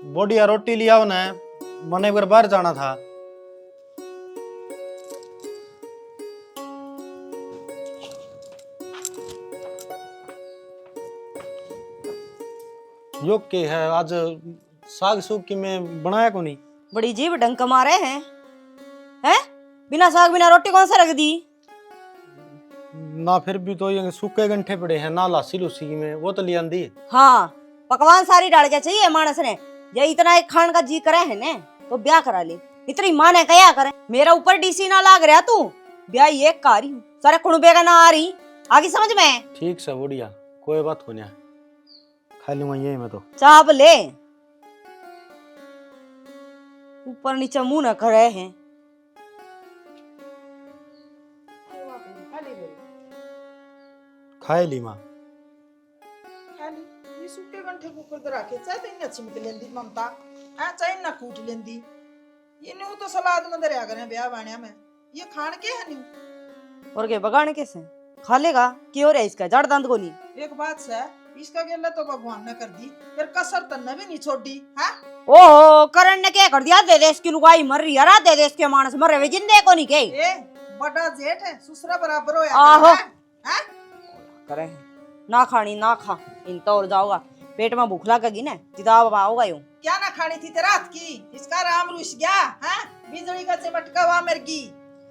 बढ़िया रोटी लिया ना, मने एक बार बाहर जाना था। यो के है आज साग सूग की मैं बनाया को नहीं। बड़ी जीभ डंक मारे हैं? बिना साग बिना रोटी कौन सा रख दी? ना फिर भी तो ये सूखे गंठे पड़े हैं ना, लासी लूसी की में वो तो ले आंदी। हाँ, पकवान सारी डाल के चाहिए मानस ने। ये इतना एक खान का जी करे है ने तो ब्याह करा ले। इतनी माँ ने कया करे, मेरा ऊपर डीसी ना लाग रहा तू। ब्याह ये कारी हूँ सारे कुणबे का ना आ रही, आगे समझ में। ठीक से बढ़िया, कोई बात को नहीं, खा लूंगा ये मैं तो। चाप ले, ऊपर नीचे मुंह न करे हैं। खाए ली माँ। ये सूखे गंठे कुकर दे रखे चाहे तो इन्हें छिमक लेंदी ममता हाँ चाहे ना कूट लेंदी। ये न्यू तो सलाद में दरिया करें ब्याह बाणिया में, ये खान के है न्यू और के बगाने कैसे खा लेगा कि और है इसका जड़ दंद को नहीं। एक बात से इसका गेला तो भगवान ने कर दी, फिर कसर तन्ने भी नहीं छोड़ी। हाँ ओहो, करण ने क्या कर दिया? दे दे इसकी लुगाई मर रही है, दे दे इसके मानस मर रहे जिंदे को नहीं के। ए बड़ा जेठ है सुसरा बराबर होया आहो हाँ करे ना खानी ना खा, इन तो और जाओगा पेट में भूख लगेगी ना जिदा आओगा यूं। क्या ना खानी थी तेरा रात की, इसका राम रुस गया। हाँ बिजली का चिमटका हुआ मेरे की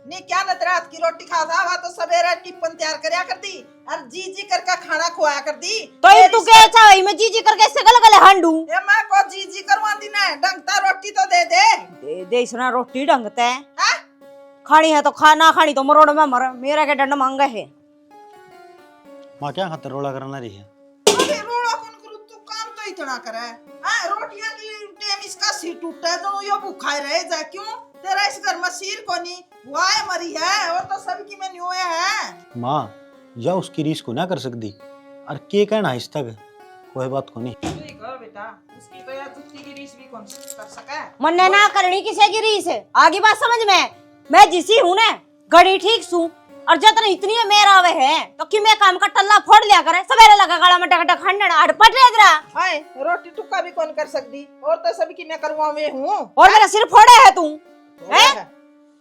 नहीं, क्या न रात की रोटी खा था तो सवेरे टिप्पन तैयार करया कर दी और जी जी करके खाना खुआया कर दी। तो ये तू क्या चाहे मैं जी जी करके इससे गल गले हांडू? ए मैं को जी जी करवा दी ना, डंगता रोटी तो दे दे। दे दे इसना रोटी ढंगते हैं। हाँ खानी है तो खा, ना खानी तो मरोड़ में मर, मेरा के डंड मांगा है। माँ क्या खातर रोला करना रही है? अरे रोड़ा कौन करू, तू काम तो इतना करे। हाँ रोटियां की टेम इसका सी टूटा है तो यो भूखा ही रह जा क्यों? तेरा इस घर में सिर को नहीं वाय मरी है और तो सबकी में न्यूए है। माँ या उसकी रीस को ना कर सकती और के कहना इस तक कोई बात को नहीं। ठीक है बेटा, उसकी तो यार जुत्ती की रीस भी कौन कर सका। मन्ने ना करनी किसे की रीस है, आगे बात समझ में। मैं जिसी हूँ ना घड़ी ठीक सू और जतन इतनी में मेरा आवे है तो कि मैं काम का टल्ला फोड़ लिया करे, सवेरे लगा गाड़ा में टक टक खंडन अड़पट रह रहा। हाय रोटी टुक्का भी कौन कर सकती और तो सभी की मैं करवा में हूँ। और मेरा सिर फोड़े है तू हैं?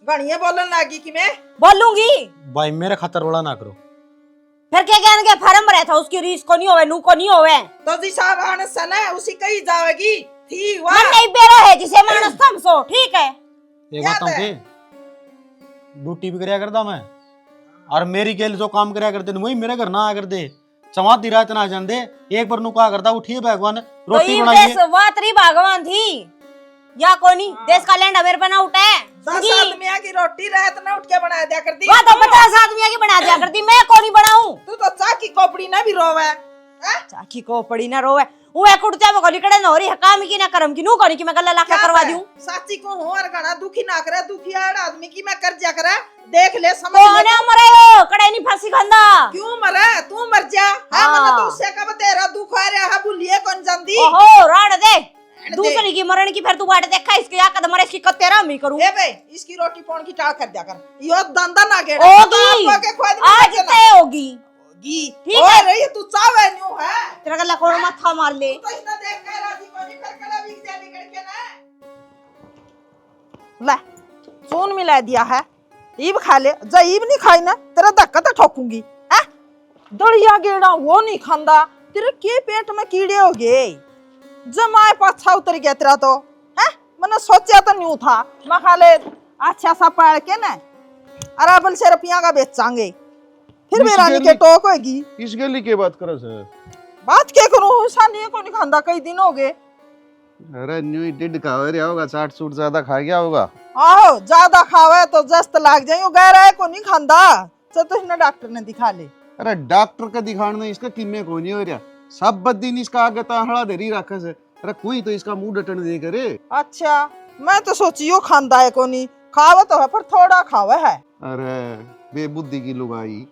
गणिये बोलने लगी कि मैं बोलूंगी भाई मेरे खातर रोला ना करो। फिर क्या ज्ञान के फर्म रहा था उसकी रीस को नहीं होवे नू को नहीं होवे तो जी साहब आने सना उसी कही जाएगी थी वाह। मन नहीं बेरा है जिसे मानस थम सो ठीक है। एक बात के ड्यूटी भी करया करता मैं और मेरी गेल जो काम करया करते वही मेरे घर ना आ कर दे। चमाती रात ना जान दे, एक बार नु का करता उठिए भगवान रोटी बनाइए। तो वातरी भगवान थी या कोनी देश का लैंड मेरे पे ना उठे। 10 आदमियां की रोटी रात ना उठ के बना दिया करती। वह तो 50 आदमियों की बना दिया करती, मैं कोनी बनाऊं। तू तो चा की कोपड़ी ना भी रोवे। चाकी को पड़ी ना रोवे, वो कुड़ते में गोली कड़े न हो रही है काम की ना कर्म की नू कोनी की मैं गल्ला लाके करवा दूं। साची को हो और गणा दुखी ना करे, दुखी आदमी की मैं कर जा करे देख ले समझ कौन ले। है मरे हो कड़े नहीं फांसी खंदा क्यों मरे तू मर जा। हां मने तो उससे का तेरा दुख आ रहा है भूलिए कौन जानदी। ओहो राड़ दे दूसरी की मरण की, फिर तू बाट देखा इसके या कदम मरे इसकी कतेरा मैं करूं। ए बे इसकी रोटी पौन की टाल कर दिया कर, यो दंदा ना गेड़ा होगी आज ते होगी ठीक है रही तू चावे न्यू है तेरा गल्ला कौन माथा मार ले। तो इसने देख के राजी को नहीं कर कला बिक जा निकल के ना ले सोन मिला दिया है। ईब खा ले, जा ईब नहीं खाई ना तेरा धक्का तो ठोकूंगी। हैं दड़िया गेड़ा वो नहीं खांदा, तेरे के पेट में कीड़े हो गए जमाए पाछा उतर गया तेरा तो। हैं मैंने सोचा तो न्यू था मैं खा ले अच्छा सा पाल के ना अराबल से रुपया का बेचांगे फिर मेरा नहीं के टोक होगी। इस गली के बात करो सर, बात क्या करूं सानी को नहीं खांदा कई दिन हो गए। अरे न्यू डिड खा रहा होगा, चाट सूट ज्यादा खा गया होगा। आहो ज्यादा खावे तो जस्त लाग जाए, गैर आए को नहीं खांदा चल तो इसने डॉक्टर ने दिखा ले। अरे डॉक्टर का दिखाने इसका किन्ने को नहीं हो रहा, सब दिन इसका आगे ताहड़ा देरी रखा से। अरे कोई तो इसका मुंह डटन दे करे। अच्छा मैं तो सोचियो खांदा है को नहीं, खावे तो है पर थोड़ा खावे है। अरे बेबुद्धि की लुगाई,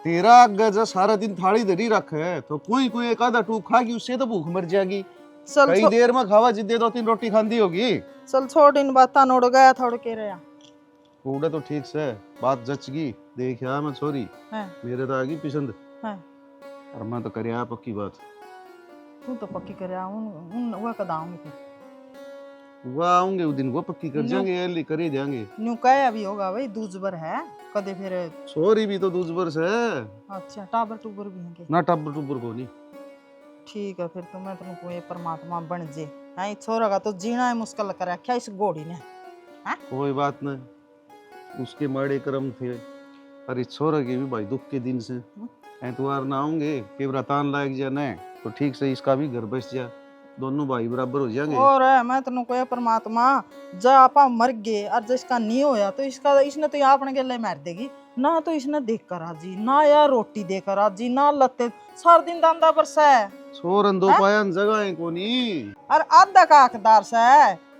तेरा आगे जो सारा दिन थाली धरी रखे तो कोई कोई एक आधा टूक खागी उससे तो भूख मर जाएगी। चल कई देर में खावा जिद्दे 2-3 रोटी खांदी होगी। चल छोड़ इन बात नोड़ गया थोड़ के रहा पूरा तो ठीक से बात जचगी देखा मैं छोरी मेरे तो आगी पसंद है और मैं तो करया पक्की बात। तू तो पक्की कर उन वो कदाऊंगी फिर वो आऊंगे उस दिन वो पक्की कर जाएंगे ये कर ही जाएंगे। न्यू कहे अभी होगा भाई दूजबर है कदे फिर। सॉरी भी तो दूज वर्ष है अच्छा टाबर टूबर भी होंगे ना, टब्बर टुब्बर को नहीं। ठीक है फिर तो मैं तुमको ये परमात्मा बन जे है छोरा का तो जीना है मुश्किल कर रखा इस घोड़ी ने। कोई बात नहीं, उसके माड़े कर्म थे। और इस छोरा के भी भाई दुख के दिन से एतवार ना आऊंगे कि व्रतान लायक जा न तो ठीक से इसका भी घर बस जा, दोनों भाई बराबर हो जाएंगे। और है मैं तुमको ये परमात्मा जब आपा मर गए और जिसका नहीं होया तो इसका इसने तो अपने गले मार देगी ना, तो इसने देख कर राजी ना यार रोटी देकर राजी ना लत्ते सार दिन दांदा बरसा है छोरन दो पायन जगह है कोनी और आधा का हकदार से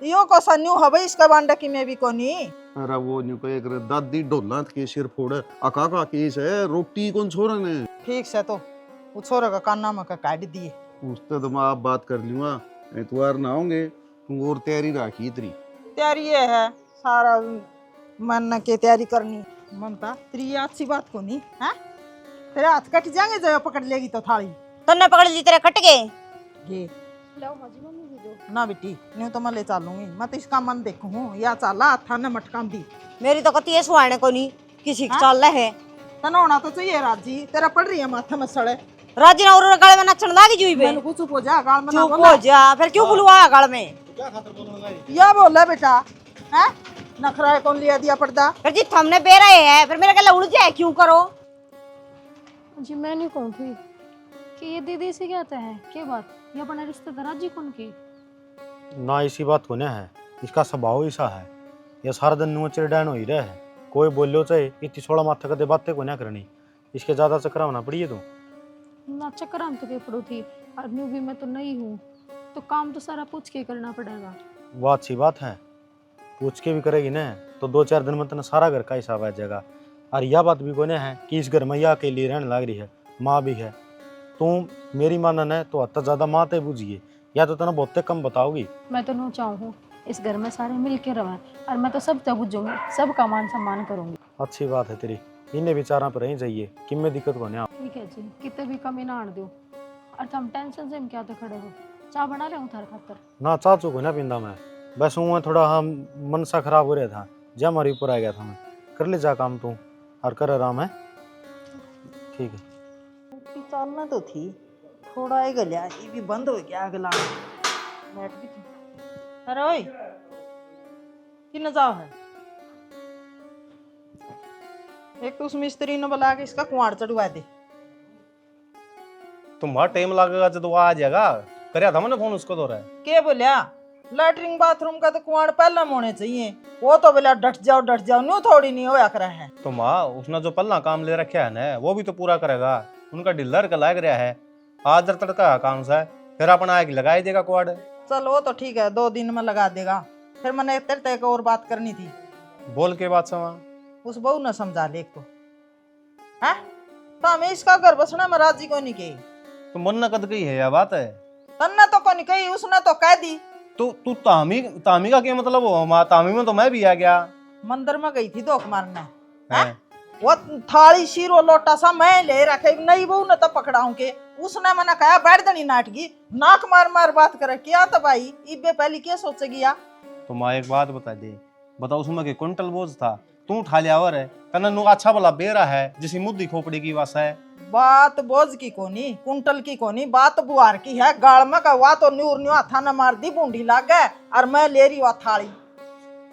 यो को सन्यू हवे इसका बांडा की में भी कोनी। अरे वो न्यू कहे कर दादी डोला के सिर फोड़ अका का केस है, रोटी कौन छोरन है। ठीक से तो वो छोरा का काना में का काट दिए उससे तो मैं आप बात कर लूंगा, एतवार ना आऊंगे तुम और तैयारी राखी इतनी। तैयारी ये है सारा मन के तैयारी करनी मनता तेरी ये अच्छी बात को नहीं है। तेरे हाथ कट जाएंगे जब पकड़ लेगी तो थाली तन्ने पकड़ ली तेरे कट गए। ये ना बेटी नहीं तो मैं ले चलूंगी, मैं तो इसका मन देखूं या चला थाने मटकाम दी मेरी तो कती है सुहाने को नहीं किसी का चल है। तना होना तो चाहिए राजी तेरा पड़ रही है माथे में सड़े राजी ना और गल में नचन लागी जुई बे। मैंने कुछ चुप हो जा गाल में ना चुप बोला। हो जा फिर क्यों बुलवाया गल में। या बोला बेटा है नखरा कौन लिया दिया पर्दा फिर जी हमने बे रहे हैं फिर मेरे गला उड़ जाए क्यों करो। जी मैं नहीं कहूँगी कि ये दीदी से क्या है क्या बात ये अपना रिश्तेदार जी कौन की ना इसी बात को ना है, इसका स्वभाव ऐसा है, ये सारा दिन नुआ चिड़ैन हो ही रहा है। कोई बोलो चाहे इतनी छोड़ा माथा कदे बातें को ना करनी, इसके ज्यादा चक्कर होना पड़ी है तो ना चक्कर हम तो के पड़ो थी और न्यू भी मैं तो नहीं हूँ तो काम तो सारा पूछ के करना पड़ेगा। वो अच्छी बात है, पूछ के भी करेगी ना तो 2-4 दिन में तना सारा घर का हिसाब आ जाएगा। और यह बात भी कोने है कि इस घर में या के लिए रहने लग रही है, माँ भी है। तुम मेरी मानन है तो हद ज्यादा माँ ते बुझिए या तो तना बहुत कम बताओगी। मैं तो नो चाहूँ इस घर में सारे मिल के रहें और मैं तो सब तक बुझूंगी सबका मान सम्मान करूंगी। अच्छी बात है तेरी, इन्हें विचारा पर रही जाइए कि में दिक्कत को नहीं। ठीक है जी कितने भी कमी ना आने दो और तुम टेंशन से क्या तो खड़े हो चाय बना ले थार खातर। ना चाचू को ना पींदा मैं, बस हूँ थोड़ा हम मन सा खराब हो रहा था जब हमारे ऊपर आ गया था। मैं कर ले जा काम तू और कर आराम है। ठीक है चलना तो थी थोड़ा एक गलिया ये भी बंद हो गया अगला बैठ भी थी। अरे ओए किन जाओ है एक तो उस मिस्त्री ने बुला के इसका कुआड़ चढ़वा दे। तुम्हारा टाइम लगेगा जब वो आ जाएगा, करया था मैंने फोन उसको तो रहा है। के बोलिया लैट्रिन बाथरूम का तो कुआड़ पहला में होने चाहिए, वो तो बोला डट जाओ न्यू थोड़ी नहीं होया कर है। तो माँ उसने जो पल्ला काम ले रखा है ना वो भी तो पूरा करेगा, उनका डीलर का लग रहा है आज तड़का काम सा फिर अपना आग लगाई देगा कुआड़। चल वो तो ठीक है 2 दिन में लगा देगा। फिर मैंने तेरे तक और बात करनी थी, बोल के बात समा उस बहू ने समझा ले एक तो है तो हमें इसका घर बसना में राजी को नहीं कही तो मन न कद गई है यह बात है। तन्ने तो को नहीं कही उसने तो कह दी। तो तू तामी तामी का क्या मतलब हो माँ, तामी में तो मैं भी आ गया। मंदिर में गई थी धोख मारने है? वो थाली शीरो लोटा सा मैं ले रखे नई बहू ने तो पकड़ाऊं के उसने मैंने कहा बैठ दनी नाटकी नाक मार मार बात करे क्या तो भाई इबे पहली क्या सोचेगी या। तो माँ एक बात बता दे, बताओ उसमें के क्विंटल बोझ था तू उठा लिया और है कन्ना नु अच्छा भला बेरा है जिसी मुद्दी खोपड़ी की वास है। बात बोझ की कोनी कुंटल की कोनी बात बुआर की है गाल में का वा तो न्यूर न्यू हाथा न मार दी बूंदी लाग गए और मैं ले रही हुआ थाली।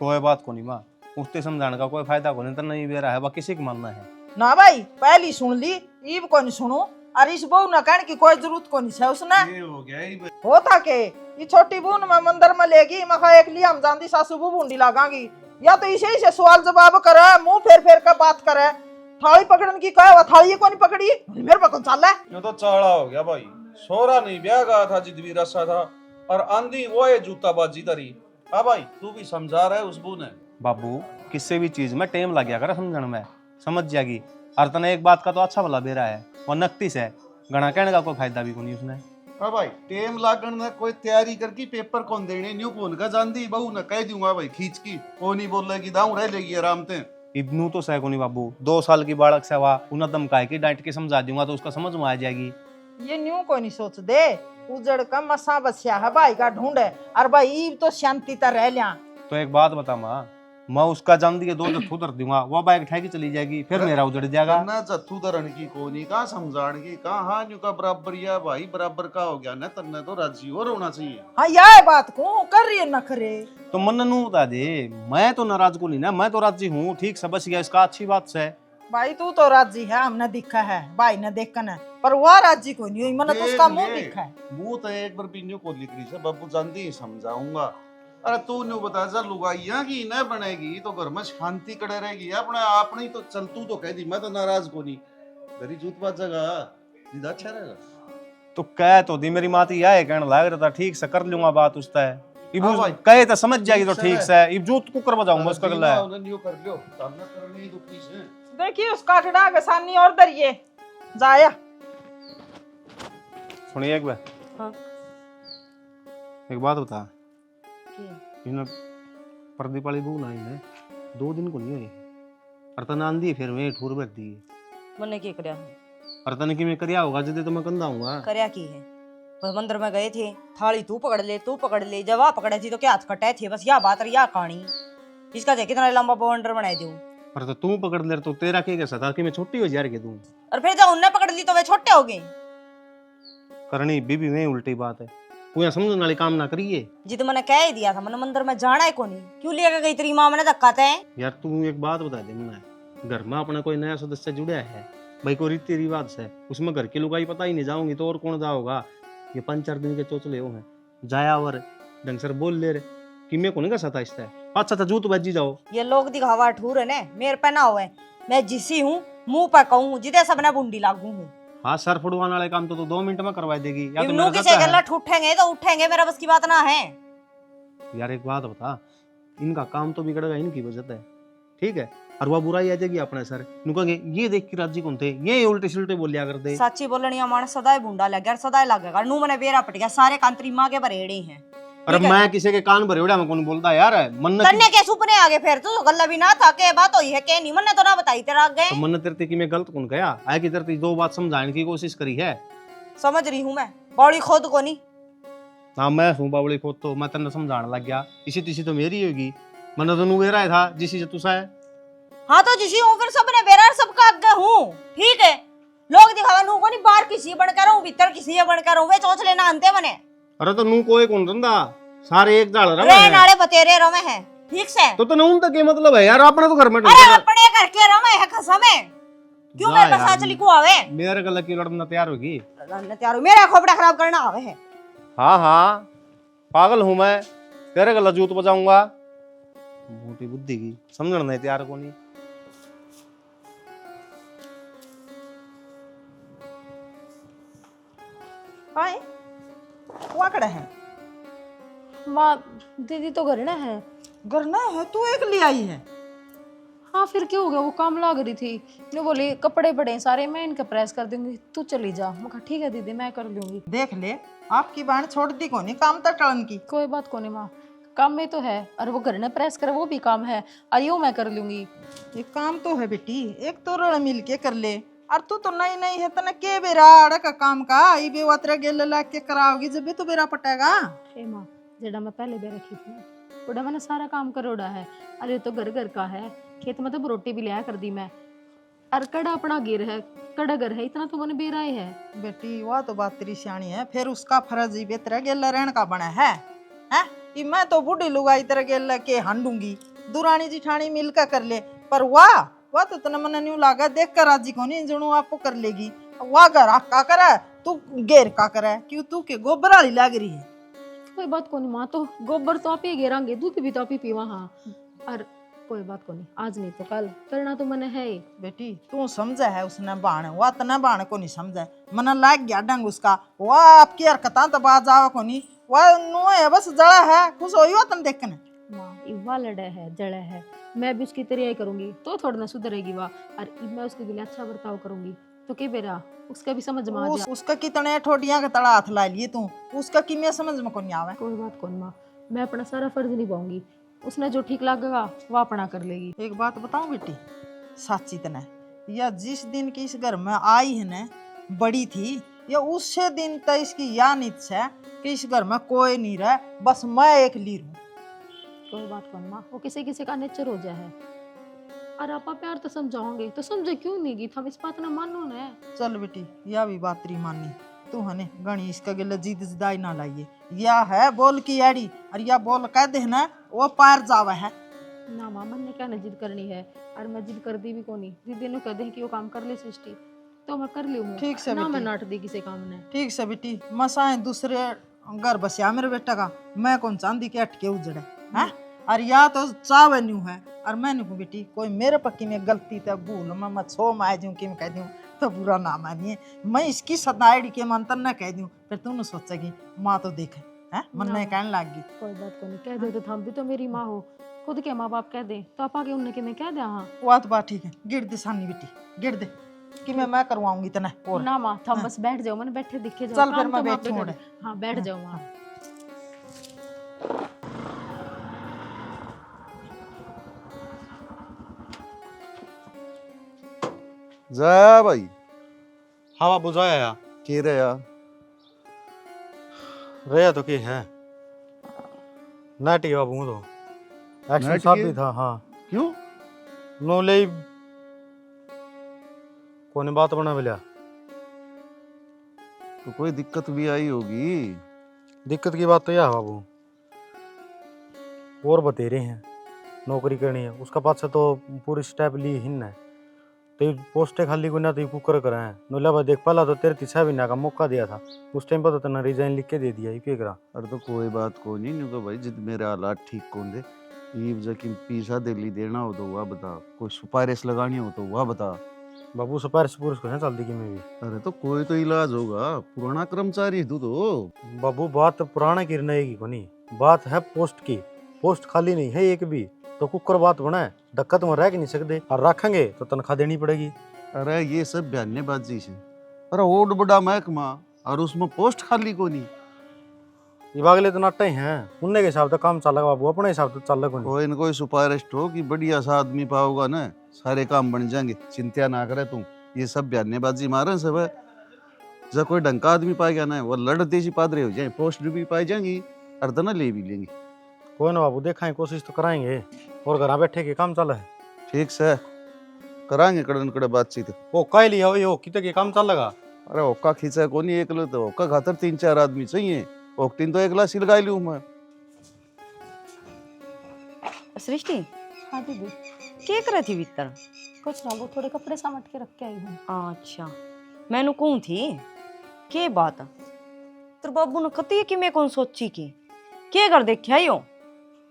कोई बात को नहीं माँ, उसते समझाने का कोई फायदा को नहीं, तो नहीं बेरा है वह किसी को मानना है ना भाई पहली सुन ली ईब को नहीं सुनू और इस बहू न कहने की कोई जरूरत को नहीं है उसने ये हो गया ही भाई। होता के ये छोटी बहू मैं मंदिर में लेगी मखा एक लिए हम जानती सासू बू बूंदी लगांगी या तो इसे से सवाल जवाब करे मुंह फेर फेर का बात करे थाली पकड़ने की कहे थाली को नहीं पकड़ी मेरे पर कौन चल है। ये तो चाड़ा हो गया भाई, सोरा नहीं ब्याह गया था जिद भी रसा था और आंधी वो है जूताबाजी तरी। हाँ भाई तू भी समझा रहा है उस बू ने। बाबू किसी भी चीज में टाइम लग गया कर समझने में, समझ जाएगी। और तने एक बात का तो अच्छा भला बेरा है और नकती से गणा कहने का कोई फायदा भी को नहीं उसने। हाँ भाई टेम लागण ने कोई तैयारी करके पेपर कौन देने न्यू कौन का जानती बहू ने कह दूंगा भाई खींच की वो नहीं बोल रहा कि दाऊ रह लेगी आराम से। इब्नू तो सह को नहीं बाबू, 2 साल की बालक से हुआ उन्हें दमकाए की डांट के समझा दूंगा तो उसका समझ में आ जाएगी। ये न्यू को नहीं सोच दे, उजड़ का मसा बसिया है भाई का ढूंढ है, और भाई ईब तो शांति तर रह लिया। तो एक बात बता माँ, मैं उसका जान दिए दो जत्थू धर दूंगा, वो बाइक उठा के चली जाएगी, फिर मेरा उजड़ जाएगा। ना जत्थू धरण की कोनी का समझाण की का, हाँ न्यू का बराबर या भाई बराबर का हो गया ना, तन्ने तो राजी और होना चाहिए। हाँ यह बात को कर रही है न करे। तो मन नू बता दे, मैं तो नाराज को नहीं ना, मैं तो राजी हूँ, ठीक से बच गया, इसका अच्छी बात से। भाई तू तो राजी है, हमने दिखा है, भाई ने देखन है, पर वह राजी को नहीं हुई, मैंने तो उसका मुंह दिखा है। मुंह तो एक बार बिन्यू को लिख रही है, बाबू जानती ही समझाऊंगा। अरे तू न्यू बता जा, लुगाइया की न बनेगी तो घर में शांति कड़े रहेगी, अपने आप नहीं तो चल, तू तो कह दी मैं तो नाराज को नहीं, गरी जूत बात जगह सीधा अच्छा रहेगा। तो कह तो दी मेरी माती यह कहने लग रहा था, ठीक से कर लूंगा बात उससे, इब हाँ भाई। कहे तो समझ जाएगी तो ठीक से, इब जूत कुकर बजाऊंगा उसका गला है। उन्होंने न्यू कर लियो, सामने करने ही दुखी से। देखिए उसका ठड़ा गसानी और दरिए जाया। सुनिए एक बार, हाँ। एक बात बता, कि इन्हें प्रदीप वाली बहू ना इन्हें 2 दिन को नहीं हुई, और तना आंधी फिर मैं ठूर बैठ दी, मन्ने की करया और तने की मैं करिया होगा जदे तो मैं कंधा हूँगा। करया की है, बस मंदिर में गए थे, थाली तू पकड़ ले, तू पकड़ ले, जब आ पकड़े थी तो क्या हाथ कटे थे, बस या बात और या कहानी। इसका देख कितना लंबा बवंडर बनाए दूं, पर तो तू पकड़ ले तो तेरा क्या कैसा था कि मैं छोटी हो जा रही दूं, और फिर जब उनने पकड़ ली तो वे छोटे हो गए। करनी बीबी में उल्टी बात है, तू यहाँ समझने वाली काम ना करिए। जी तो मैंने कह ही दिया था, मैंने मंदिर में जाना है को नहीं, क्यों लेकर गई तेरी माँ, मैंने धक्का है। यार तू एक बात बता दे, मैं घर में अपना कोई नया सदस्य जुड़ा है भाई, कोई रीति रिवाज से उसमें घर के लोग आई पता ही नहीं जाऊंगी तो और कौन जाओगा। ये 5-4 दिन के चोचले हो हैं, जाया और ढंग से बोल ले रे कि मैं को नहीं कर सकता इससे, अच्छा था जूत बजी जाओ। ये लोग दिखावा ठूर है ने, मेरे पे ना हुए, मैं जिसी हूँ मुंह पर कहूँ, जिदे सब ना बूंदी लागू हूँ। हाँ सर फुड़वाने वाले काम तो 2 मिनट में करवा देगी, या तो इवनू मेरा किसे चाचा है। गल्ला ठूठेंगे तो उठेंगे, मेरा बस की बात ना है। यार एक बात बता, इनका काम तो बिगड़ेगा इनकी वजह से, ठीक है, और वह बुराई आ जाएगी अपने सर, नुकहेंगे ये देख के राजी कौन थे, ये उल्टे सुल्टे बोलिया कर दे। सच्ची बोलनी हमारा सदाई बूंदा लग गया, सदाई लगेगा, नू मने बेरा पट गया, सारे कांतरी माँ के बरेड़े हैं। अरे मैं किसी के कान भरे उड़ा मैं कौन बोलता यार, मन्नत तन्ने के सुपने आगे फिर तू गल्ला भी ना था, के बात होई है के नहीं, मन्ने तो ना बताई तेरा आगे। तो मन्नत तेरे की मैं गलत कौन कहा, आए की तेरे 2 बात समझाने की कोशिश करी है। समझ रही हूँ मैं, बौड़ी खोद को नहीं। हाँ मैं हूँ बावली खोद, तो मैं तेने समझाने लग गया, इसी तिसी तो मेरी होगी, मन्नत तो नुवेरा है था जिसी से तुसा है। हाँ तो जिसी हूँ फिर सबने बेरा सबका आगे हूँ, ठीक है, लोग दिखावा नू को नहीं, बाहर किसी बनकर रहूं, भीतर किसी बनकर रहूं, वे चोच लेना अंते मने। अरे तो नू कोई कौन रंदा, सारे एक जाल रहे रे हैं, नाले बतेरे रमे हैं, ठीक से। तो उन तक क्या मतलब है यार, अपने तो घर में अरे अपने घर के रमे है खसमे, क्यों मेरे पास आज लिखू आवे, मेरे गला की लड़ना तैयार होगी। लड़ने तैयार हो, मेरा खोपड़ा खराब करना आवे है। हाँ हाँ पागल हूँ मैं, तेरे गला जूत बजाऊंगा, मोटी बुद्धि की समझना नहीं तैयार को नहीं। आए वाकड़ा है, माँ दीदी तो घर ना है। गरना है, तू एक ले आई है। हाँ फिर क्या हो गया, वो काम लाग रही थी, ने बोली कपड़े पड़े हैं सारे, मैं इनका प्रेस कर दूंगी, तू चली जा। मैं कहा ठीक है दीदी मैं कर लूंगी। देख ले आपकी बहन छोड़ दी को नहीं काम तक टलन की। कोई बात को नहीं माँ, काम में तो है, और वो घर ने प्रेस करे वो भी काम है, और यूँ मैं कर लूंगी। एक काम तो है बेटी, एक तो रल मिल के कर ले, और तू तो नहीं नहीं है तना के बेरा अड़ का काम का ई बे वतरे गेल ला के कराओगी, जब भी तो बेरा पटेगा। ए माँ जेड़ा मैं पहले भी रखी थी उड़ा मैंने सारा काम करोड़ा है, अरे तो घर घर का है, खेत में तो रोटी भी लिया कर दी मैं, और कड़ा अपना गिर है, कड़ा घर है, इतना तो मैंने बेराए है। बेटी वह तो बात तेरी सियाणी है, फिर उसका फर्ज ही बेतरा गेल रहने का बना है, हैं? कि मैं तो बूढ़ी लुगाई तरह गेल के हांडूंगी, दुरानी जिठानी मिलकर कर ले, पर वाह तो तना मन न्यू लागा देख कर राजी को नहीं जुणू आपको कर लेगी। वाह घर का करे तू गेर का करे, क्यों तू के गोबर वाली लग रही है। कोई बात को नहीं माँ, तो गोबर तो आप ही गिरांगे, दूध भी तो आप ही पीवा। हाँ और कोई बात को नहीं, आज नहीं तो कल करना तो मैंने है ही। बेटी तू समझा है उसने बाण, वह तना बाण को नहीं समझा, मन लाग गया डंग उसका, वह आपकी हरकता तो बाज आवा को नहीं, वह नो है बस जड़ा है, खुश होई हो तन देखने। माँ इवा लड़े है जड़े है, मैं भी उसकी तैयारी करूंगी तो थोड़ा ना सुधरेगी वाह, और मैं उसके लिए अच्छा बर्ताव करूंगी तो के बेरा उसका भी समझ में आ जाए। उसका कितने ठोडियां का तड़ा हाथ ला लिए तू, उसका की मैं समझ में को नहीं आवे। कोई बात कौन माँ, मैं अपना सारा फर्ज निभाऊंगी, उसने जो ठीक लगेगा वो अपना कर लेगी। एक बात बताऊं बेटी, साची तना या जिस दिन की इस घर में आई है ना, बड़ी थी ये उससे दिन तक इसकी यह नीच है कि इस घर में कोई नहीं रहे, बस मैं एक ली रहूं। कोई बात कौन माँ, वो किसी किसी का नेचर हो जाए है। और आपा प्यार तो समझाओगे तो समझे क्यों नहीं गई, हम इस बात ना मानो ना। चल बेटी, यह भी बात तेरी मानी तू हने गणी इसका गिले जीत जिदाई ना लाइए। यह है बोल की एड़ी, और यह बोल कह दे ना वो पार जावे है। ना माँ, मन ने क्या न जिद करनी है, और मैं जिद कर दी भी कोनी। दीदी ने कह दे कि वो काम कर ले सृष्टि, तो मैं कर लूँ। ठीक से ना मैं बेटी। नाट दी किसी काम ने। ठीक से बेटी, मसाए दूसरे घर बसिया मेरे बेटा का, मैं कौन चांदी के अटके उजड़े हैं। और या तो चावे न्यू है, और मैं नहीं बेटी कोई मेरे पक्की में गलती तक भूल मैं छो माय दूं कि मैं कह दूं तो बुरा ना मानिए। मैं इसकी सदाइडी के मंत्र न कह दूं, फिर तू न सोचेगी माँ तो देखे हैं मन नहीं कहने लगी। कोई बात को नहीं, कह दे तो हम भी तो मेरी माँ हो, खुद के माँ बाप कह दे तो आप आगे उनने के मैं कह दे। हाँ वो तो बात ठीक है, गिर दे सानी बेटी गिर दे कि मैं करवाऊंगी इतना और। ना माँ, थम बस बैठ जाओ, मैंने बैठे दिखे जाओ। चल फिर काम मैं तो आप बैठी भी हूँ। कर- हाँ बैठ जाओ माँ। जा भाई हवा बुझाया या के रहे यार। रहा तो के है नाटी बाबू तो एक्शन नाटी साहब है? भी था। हाँ क्यों? नो ले कोने बात बना मिला। तो कोई दिक्कत भी आई होगी। दिक्कत की बात तो यह है बाबू, और बतेरे हैं नौकरी करनी है उसका पास तो पूरी स्टेप ली हिन है, तो पोस्टें खाली को ना तो कुकर करा है नोला भाई देख पाला तो तेरे तिछा भी ना का मौका दिया था उस टाइम पर तो तेना रिजाइन लिख के दे दिया ये क्या करा। अरे तो कोई बात को नहीं, न्यू भाई जिद मेरे हालात ठीक कौन दे ईब जकिन पीसा दिल्ली देना हो तो वह बता, कोई सुपारिश लगानी हो तो वह बता। बाबू सिफारिश पुरुष को है चलती की में भी। अरे तो कोई तो इलाज होगा, पुराना कर्मचारी है तू तो। बाबू बात पुराना की रहेगी को नहीं, बात है पोस्ट की, पोस्ट खाली नहीं है एक भी, तो कुकर बात बना है दिक्कत में रह के नहीं सकते और रखेंगे तो तनख्वाह देनी पड़ेगी। अरे ये सब बयानेबाजी से, अरे ओड बड़ा महकमा और उसमें पोस्ट खाली को नहीं। ये बागले तो नाटे हैं उनने के हिसाब से काम चल बाबू, अपने हिसाब से चल को नहीं। कोई न कोई सुपारिश हो कि बढ़िया सा आदमी पाओगा ना, सारे काम बन जाएंगे, चिंता ना करे तू। ये सब बयानेबाजी मारे सब है। जब कोई ढंग का आदमी पाएगा ना वो लड़ते सी पादरे हो जाए, पोस्ट भी पाई जाएंगी और तना ले भी लेंगे। कोई ना बाबू देखाएं कोशिश तो कराएंगे, और घर बैठे के काम चल है। ठीक से कराएंगे कड़न कड़े बातचीत। ओ कह लिया हो कितने के काम चल लगा। अरे ओका खींचा को नहीं, एकलो तो ओका खातर 3-4 आदमी चाहिए, ओकतीन तो एकला सिलगाई लूं मैं। सृष्टि हाँ दीदी, क्या कर रही थी भीतर? कुछ ना, वो थोड़े कपड़े सामट के रख के आई हूँ। अच्छा मैनू कौन थी के बात तेरे बाबू ने कती कि मैं कौन सोची की के कर देखा यो?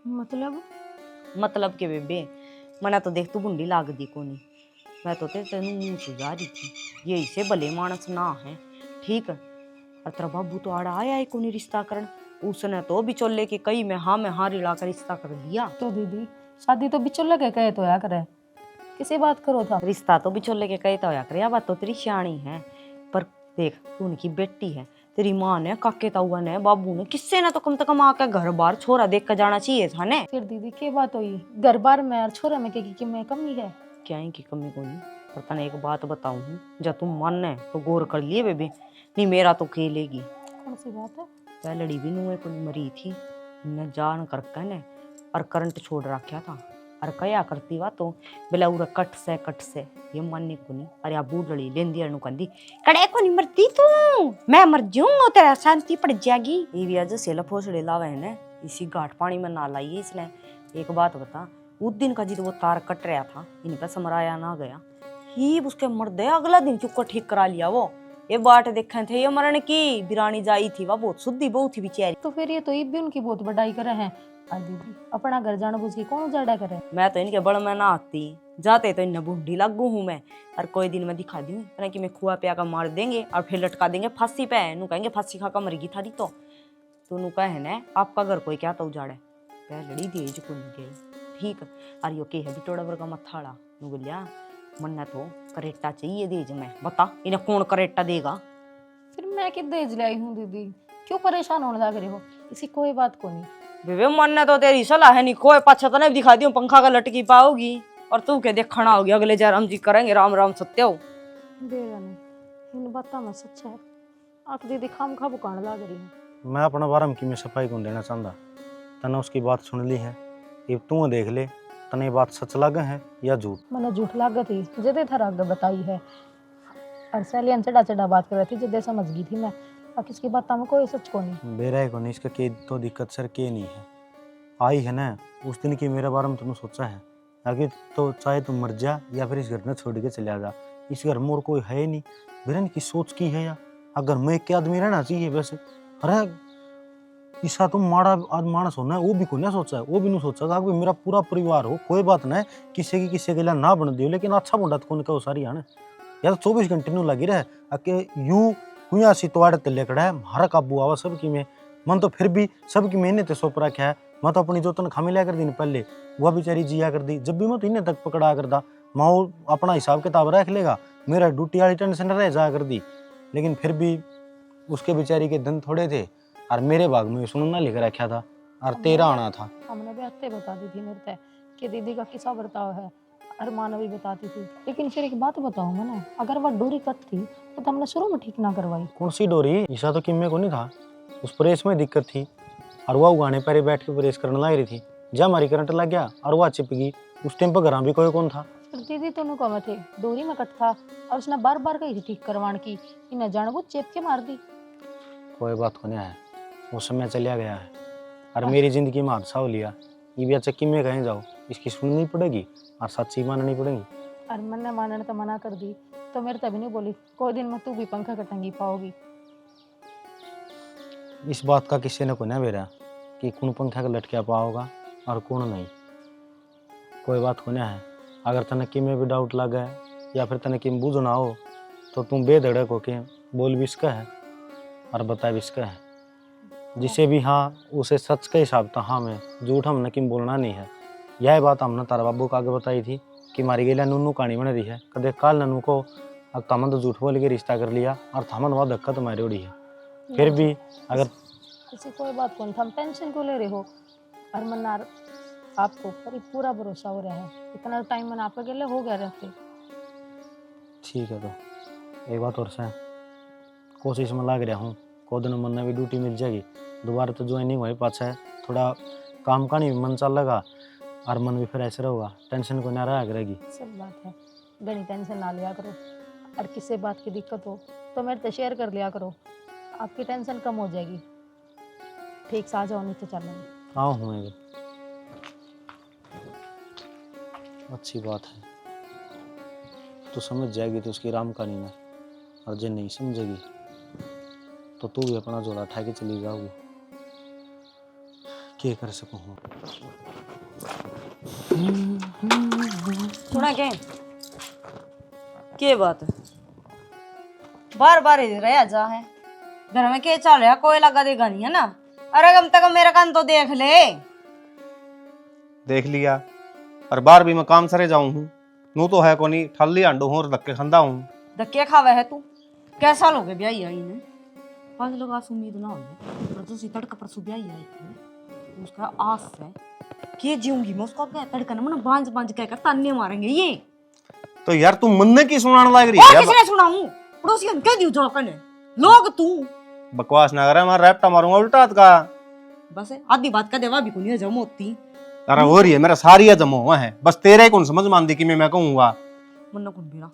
मतलब के बेबे मना तो देख तू बुंडी लाग दी कोनी, मैं तो तेनू मुंह सुझा रही थी ये इसे भले मानस ना है ठीक है। और तेरा बाबू तो आड़ा आया है कोनी रिश्ता करन, उसने तो बिचौले के कई में हाँ रिला कर रिश्ता कर दिया। तो दीदी शादी तो बिचौला के कहे तो या करे, किसी बात करो था। रिश्ता तो बिचौले के कहे तो होया करे, बात तो तेरी सियाणी है। पर देख तू उनकी बेटी है, तेरी माँ ने काके ताऊआ ने बाबू ने किससे ना तो कम से कम आके घर बार छोरा देख कर जाना चाहिए था ने। फिर दीदी के बात हुई घर बार में और छोरा में की मैं कमी है क्या की कमी को नहीं, पर तने एक बात बताऊं जब तुम माने तो गौर कर लिए बेबी, नहीं मेरा तो खेलेगी। कौन सी बात है? पहलड़ी भी नुए को मरी थी न जान कर ने और करंट छोड़ रखा था, और कया करती वा तो बेला उरा कट से ये मानने को नहीं। अरे आ बूढ़ड़ी लेंदी अनु कंदी कड़े को नहीं मरती तू, मैं मर जाऊंगा तेरा शांति पड़ जाएगी। ये भी आज सेला फोसड़े लावे है ने, इसी घाट पानी में ना लाई इसने। एक बात बता, उस दिन का जिद वो तार कट रहा था इन पे समराया ना गया ही उसके मर्दे अगला दिन चुपका ठीक करा लिया। वो ये बाट देखे थे ये मरण की बिरानी जाई थी, वह बहुत शुद्धि बहुत ही बेचारी। तो फिर ये तो ये भी उनकी बहुत बड़ाई करे हैं। और दीदी अपना घर जान बुझ के कौन उजाड़ा करे? मैं तो इनके बड़ में ना आती, जाते तो इन बूढ़ी लागू हूँ मैं। और कोई दिन मैं दिखा दूँ इतना कि मैं खुआ पिया का मार देंगे और फिर लटका देंगे फांसी पे, नू कहेंगे फांसी खा का मरेगी थारी तो नू कहे न आपका घर कोई क्या तो उजाड़े पहलड़ी देज को नहीं गई ठीक। और यो के है बिटोड़ा वर्गा मथाड़ा नू बोलिया मन्ना तो करेटा चाहिए देज में, बता इन्हें कौन करेटा देगा? फिर मैं कि देज लाई हूँ दीदी, क्यों परेशान होने लग रहे हो? इसी कोई बात को नहीं बेबे मन्ना तो तेरी सलाह है नहीं, कोई पाछा तो नहीं दिखा दी पंखा का लटकी पाओगी और तू के देखना होगी अगले जय राम जी करेंगे राम राम सत्य हो। बेरा नहीं इन बातों में सच है, आप दीदी खाम खा बुकान लग रही है। मैं अपना बारम की में सफाई को देना चाहता, तने उसकी बात सुन ली है, ये तू देख ले तने ये बात सच लगे है या झूठ। मैंने झूठ लागत ही जदे थारा आगे बताई है, और सहेलियन चढ़ा चढ़ा बात कर रही थी, जदे समझ गई थी मैं, बाकी इसकी बात में कोई सच को नहीं। बेरा को नहीं इसका के तो दिक्कत सर के नहीं है, आई है ना उस दिन की मेरे बारे में तुमने सोचा है आगे तो चाहे तुम मर जा या फिर इस घर में छोड़ के चला जा, इस घर में और कोई है ही नहीं। बेरन की सोच की है या अगर मैं एक आदमी रहना चाहिए वैसे, अरे ईसा तुम माड़ा मानस होना है वो भी को नहीं सोचा है, वो भी नहीं सोचा था कि मेरा पूरा परिवार हो, कोई बात नहीं किसी के लिए ना बन दियो, लेकिन अच्छा बुंडा तो कौन कहो सारी आने या तो 24 घंटे नु लगी रहे अके यू कुया सी तोड़ ते लेकड़ा है हर काबू आवा सबकी में मन तो फिर भी सबकी मेहनत सौंप रखा है। मैं तो अपनी जो तनख्वाह मिला कर दी पहले वह बेचारी जिया कर दी, जब भी मैं तो इन्हें तक पकड़ा करदा माँ अपना हिसाब किताब रख लेगा, मेरा ड्यूटी वाली टेंशन रह जा कर दी, लेकिन फिर भी उसके बेचारी के दिन थोड़े थे और मेरे भाग में सुनना लिख रखा था और तेरा आना था। हमने भी हत्ते बता दी थी मेरे तय कि दीदी का किसा बर्ताव है, और माँ ने भी बताती थी, लेकिन फिर एक बात बताऊँ मैं ना, अगर वह डोरी कट थी तो हमने शुरू में ठीक ना करवाई। कौन सी डोरी? ईसा तो किम्मे को नहीं था, उस प्रेस में दिक्कत थी और वह उगाने पर बैठ के प्रेस करने लग रही थी, जब हमारी करंट लग गया और वह चिप गई, उस टाइम पर घर भी कोई कौन था। दीदी दोनों कम थे, डोरी में कट था और उसने बार बार कही थी ठीक करवाने की, इन्हें जान वो चेप के मार दी। कोई बात को नहीं है, वो समय चलिया गया है और मेरी जिंदगी में हादसा हो लिया, ये भी चक्की में कहीं जाओ इसकी सुननी पड़ेगी और सच्ची माननी पड़ेगी। और मैंने मानने तो मना कर दी, तो मेरे तभी नहीं बोली कोई दिन में तू भी पंखा कटेंगी पाओगी। इस बात का किसी ने को नहीं बेरा कि कौन पंखा का लटकिया पाओगा और कौन नहीं, कोई बात को नहीं है। अगर तने कि में भी डाउट लगा है या फिर तने कि बूझ ना हो तो तुम बेधड़क होके बोल भी इसका है और बता भी इसका है, जिसे भी हाँ उसे सच का हिसाब था हाँ में, झूठ हमने किम बोलना नहीं है। यह बात हमने तारा बाबू को आगे बताई थी कि मारी गई नन्नू कहानी बन रही है, कदे काल नन्नू को अब तमन तो झूठ बोल के रिश्ता कर लिया और थमन वह धक्का तुम्हारी उड़ी है। फिर भी अगर किसी कोई बात कौन था, टेंशन को ले रहे हो, और मन्नार आपको पर पूरा भरोसा हो रहा है, इतना टाइम मैंने आपके लिए हो गया रहते। ठीक है तो एक बात और से कोशिश में लग रहा हूँ, को दिन मन में भी ड्यूटी मिल जाएगी, दोबारा तो ज्वाइनिंग हुई पाछा है, थोड़ा काम का नहीं मन चल लगा और मन भी फिर ऐसे रहेगा, टेंशन को ना रहा करेगी। सब बात है, घनी टेंशन ना लिया करो, और किसी बात की दिक्कत हो तो मेरे से शेयर कर लिया करो, आपकी टेंशन कम हो जाएगी। ठीक से आ जाओ नीचे चलेंगे। हाँ हूँ अच्छी बात है, तो समझ जाएगी तो उसकी राम कहानी में, और जो नहीं समझेगी तो तू भी अपना जोड़ा उठा के चली जाओगी, क्या कर सकूँ। सुना के बात है, बार बार इधर आ जा है, घर में क्या चल रहा कोई लगा देगा नहीं है ना। अरे कम तक मेरा कान तो देख ले। देख लिया, और बार भी मैं काम सरे जाऊं हूँ, नू तो है कोनी ठल्ली अंडो हूँ और धक्के खंदा हूँ। धक्के खावे है तू, कैसा लोग ब्याही आई ने 5 लोग आस उम्मीद ना हो, पर तू तड़का परसों ब्याही आई थी, उसका आस है कि जीऊंगी मैं उसका, क्या तड़का ना बांझ बांझ कहकर ताने मारेंगे ये। तो यार तू मुन्ने की सुनाने लग रही और है? किसने सुनाऊं, पड़ोसियन कह दियो जाकन लोग तू बकवास ना करे, मैं रैप्टा मारूंगा उल्टा का। बस आधी बात का देवा भी को नहीं जम होती। अरे हो रही है, मेरा सारी जमा हुआ है, बस तेरे कौन समझ मान दी कि मैं कहूंगा। मन्ना कौन बेरा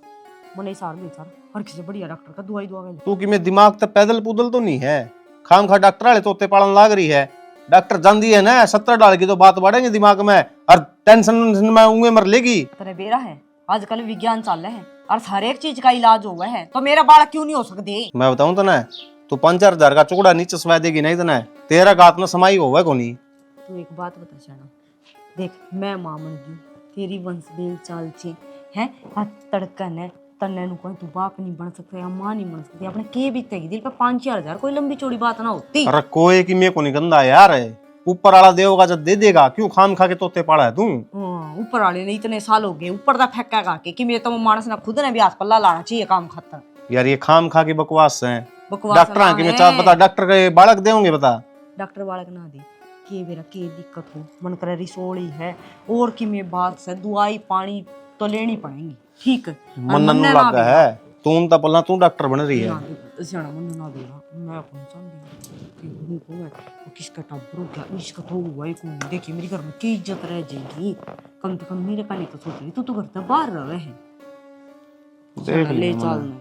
मने सार ले सार हर किसी बढ़िया डॉक्टर का दवाई दुआ ले। तू कि मैं दिमाग तक पैदल पुदल तो नहीं है, खाम खा डॉक्टर वाले तोते पालन लाग रही है, डॉक्टर जानती है ना 70 डाल की तो बात बढ़ेंगे दिमाग में और टेंशन में उंगे मर लेगी। तेरे बेरा है आजकल विज्ञान चल रहा है और हर एक चीज का इलाज हुआ है, तो मेरा बालक क्यों नहीं हो सकते। मैं बताऊं तो ना, तू 5-4 हजार का चुकड़ा नीचे सवा देगी नहीं तो ना तेरा गात में समाई होगा कोनी। तू एक बात बता जाना, देख मैं मां मन गई तेरी वंश बेल चाल छी है तड़कन है तन्ने नु कोई तू बाप नहीं बन सकता या मां नहीं बन सकती, अपने के भी तक दिल पे 5-4 हजार कोई लंबी चौड़ी बात ना होती। अरे कोई की मैं को नहीं गंदा यार है, ऊपर वाला देगा जब दे देगा, क्यों खाम खा के तोते पाड़ा है तू। ऊपर वाले ने इतने साल हो गए ऊपर दा फेंका खा के कि मेरे तो मानस ना खुद ने भी हाथ पल्ला लाना चाहिए काम खातर। यार ये खाम खा के बकवास है, बकवास डॉक्टर की मैं चाह बता, डॉक्टर के बालक देंगे बता, डॉक्टर बालक ना दे के बेरा के दिक्कत हो मन करे रिसोड़ी है और कि मैं बात से दवाई पानी तो लेनी पड़ेगी, ठीक है मन लगा है तू तो पल्ला तू डॉक्टर बन रही है। सियाना मन ना देना मैं अपन समझी कि उनको है वो किसका टब्बरो क्या इसका तो हुआ ही कौन देखिए मेरे घर में की इज्जत रह जाएगी कम से कम मेरे काली तो सोच रही तू घर से बाहर रह है देख ले लिया चल मैंने।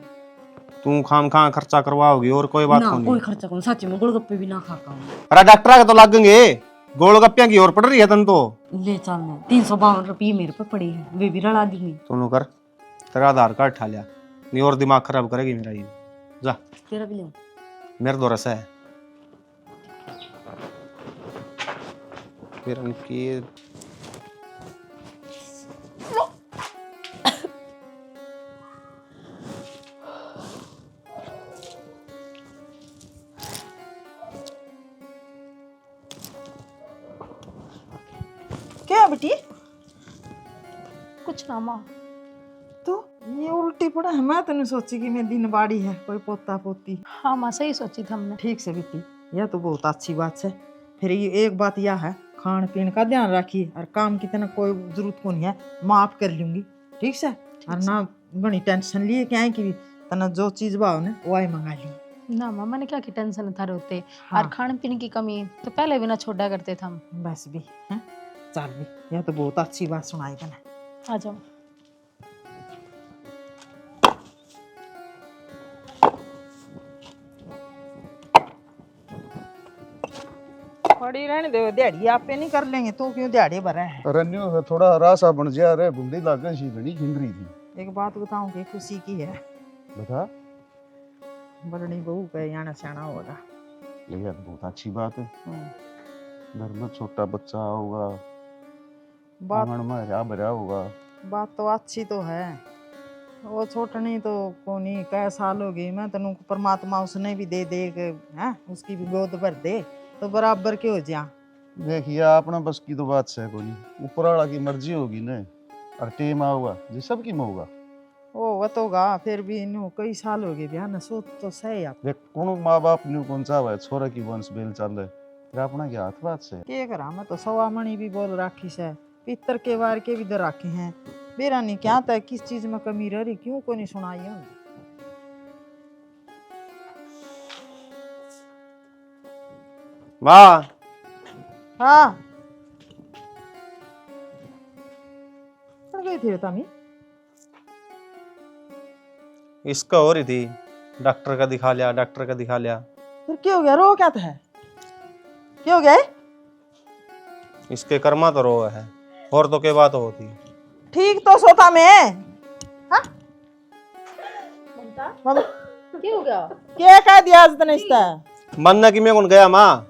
तू खाम खा खर्चा करवाओगी और कोई बात ना नहीं। कोई खर्चा कौन सच में गोलगप्पे भी ना खाता हूँ अरे डॉक्टर के तो लगेंगे, गोलगप्पिया की और पड़ रही है तन तो। ले चल मैं 352 रुपये मेरे पे पड़े हैं वे भी रला दूंगी तू कर, तेरा आधार कार्ड ठा लिया नहीं और दिमाग खराब करेगी मेरा ये। जा तेरा भी ले मेरे दो रसा है फिर उनकी क्या बेटी? कुछ ना माँ। तो ये उल्टी पड़ा है, मैं तो नहीं सोची कि मैं दिन बाड़ी है कोई पोता पोती। हाँ माँ सही सोची थी हमने। ठीक से बेटी, यह तो बहुत अच्छी बात है। फिर ये एक बात यह है, खान पीन का ध्यान रखिए और काम की तना कोई जरूरत को नहीं है, माफ कर लूंगी ठीक से। और ना बड़ी टेंशन लिए क्या है कि तना जो चीज भाव ने वो आई मंगा ली। ना माँ मैंने क्या की टेंशन था होते हाँ। और खाने पीने की कमी तो पहले भी ना छोड़ा करते थे हम। बस भी है, चल भी, यह तो बहुत अच्छी बात सुनाई तना। आ जाओ। पड़ी रहने दो, दिहाड़ी आपे नहीं कर लेंगे तो क्यों दिहाड़ी भरा है। रन्यो है थोड़ा रासा बन जा रे, बुंदी लागन सी घनी खिंड रही थी। एक बात बताऊं कि खुशी की है, बता। बड़नी बहू का याना स्याना होगा। ये यार बहुत अच्छी बात है, घर में छोटा बच्चा होगा, बात आंगन में हरा भरा होगा। बात तो अच्छी तो है, वो छोटनी तो कोनी कै साल हो गई, मैं तेन परमात्मा उसने भी दे दे के हैं उसकी भी गोद भर दे तो बराबर के हो जा। देखिए अपना बस की तो बात है कोई, ऊपर वाला की मर्जी होगी ना, और टेम आऊगा जी सबकी में होगा। ओ वो तो गा, फिर भी इन्हों कई साल हो गए ब्याह न, सोच तो सही आप। देख कौन माँ बाप ने कौन सा है छोरा की वंश बेल चल है, फिर अपना क्या हाथ बात से। के करा, मैं तो सवा मणि भी बोल राखी से, पितर के वार के भी दर राखे हैं, बेरा नहीं क्या तय किस चीज में कमी रह रही क्यों को नहीं सुनाई है। माँ हाँ कौन गई थी तामी? इसका हो रही थी, डॉक्टर का दिखा लिया, डॉक्टर का दिखा लिया। फिर क्या हो गया, रो क्या था है, क्या हो गया है? इसके कर्मा तो रो है और तो के बात होती। ठीक तो सोता मैं हाँ? मम क्या हो गया? क्या कह दिया आज तने इसका? मन की मैं कौन गया माँ।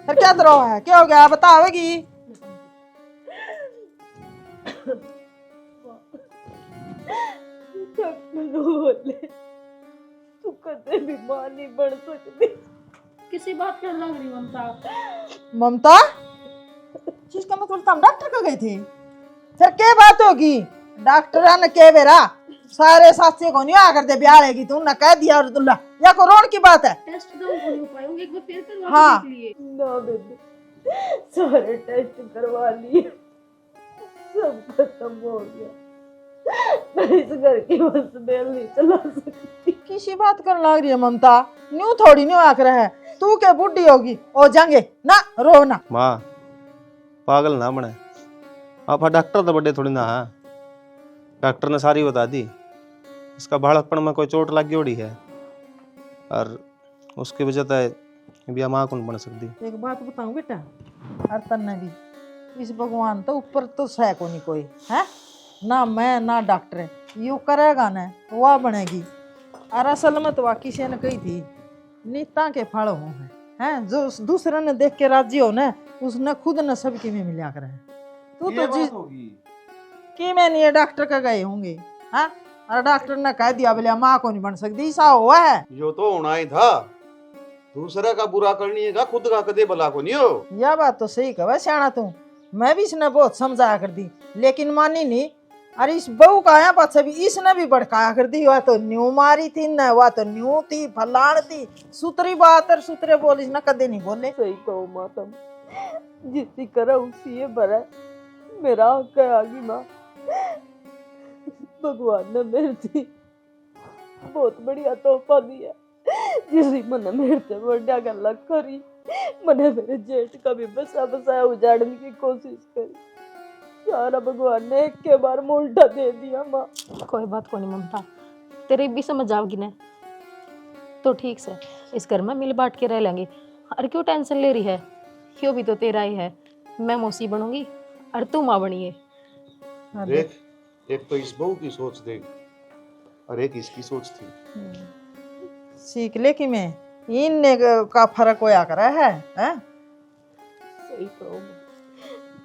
फिर क्या तो रो है, क्या हो गया बताओगी? तू कदे भी मां नहीं बन सकती। किसी बात कर लग रही ममता। ममता जिसका मतलब तुम डॉक्टर को गई थी, फिर क्या बात होगी? डॉक्टर ने के बेरा सारे साथी को नहीं आकर दे ब्याह लेगी, तू ना कह दिया और तुल्ला या को रोन की बात है। टेस्ट तो नहीं हो पाएंगे, एक बार फिर करवा हाँ। देख लिए। ना बेबी सारे टेस्ट करवा लिए, सब खत्म हो गया, मैं इस घर की बस बेल नहीं चला सकती। किसी बात कर लग रही है ममता, न्यू थोड़ी न्यू आकर है, तू के बुढ़ी होगी ओ जाएंगे ना, रो ना। माँ पागल ना बने, आप डॉक्टर तो बड़े थोड़ी ना है। डॉक्टर ने सारी बता दी, इसका बालकपन में कोई चोट लग गई है और उसकी वजह से भी माँ कौन बन सकती। एक बात बताऊं बेटा, और तन्ने भी इस भगवान तो ऊपर तो सह को नहीं कोई है ना, मैं ना डॉक्टर यू करेगा ना वह बनेगी। और असल में तो किसी ने कही थी नीता के फल हो हैं, जो दूसरे ने देख के राजी हो ना उसने खुद न सबकी में मिला कर है। तू तो जी कि मैं नहीं डॉक्टर का गए होंगे हाँ, और डॉक्टर ने कह दिया बोले माँ को नहीं बन सकती, ऐसा हुआ है। यो तो होना ही था, दूसरा का बुरा करनी है खुद का कदे भला को नहीं हो। यह बात तो सही कहा सियाना तू, मैं भी इसने बहुत समझाया कर दी लेकिन मानी नहीं। अरे इस बहू का आया पाछे भी इसने भी भड़काया कर दी, वह तो न्यू मारी थी न, वह तो न्यू थी फलाण थी, सुतरी बात और सुतरे बोली ना कदे नहीं बोले। सही कहो माँ, तुम जितनी करो उसी ये भरा, मेरा हक है आगी माँ, भगवान ने मेरे थी बहुत बढ़िया तोहफा दिया जिसी मन मेरे से बढ़िया गल्ला करी। मने मेरे जेठ का भी बसा बसाया उजाड़ने की कोशिश करी, सारा भगवान ने एक के बार में उल्टा दे दिया। माँ कोई बात को नहीं ममता, तेरी भी समझ आओगी ना तो ठीक से इस घर में मिल बांट के रह लेंगे। और क्यों टेंशन ले रही है, क्यों भी तो तेरा ही है। मैं मौसी बनूंगी और तू माँ बनिए। देख, एक तो इस बहू की सोच देख और एक इसकी सोच थी। सीख ले कि मैं इनने का फर्क होया करा है, हैं? सही कहो माँ,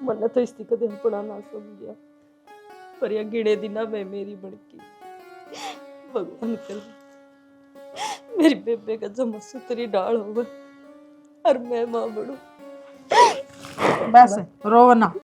मने तो इसकी कदम अपना ना समझिया, पर यह गिने दिना में मेरी बड़की भगवान कर मेरी बेबे का जमा सुतरी डाल हो और मैं माँ बनूं। बस रो ना।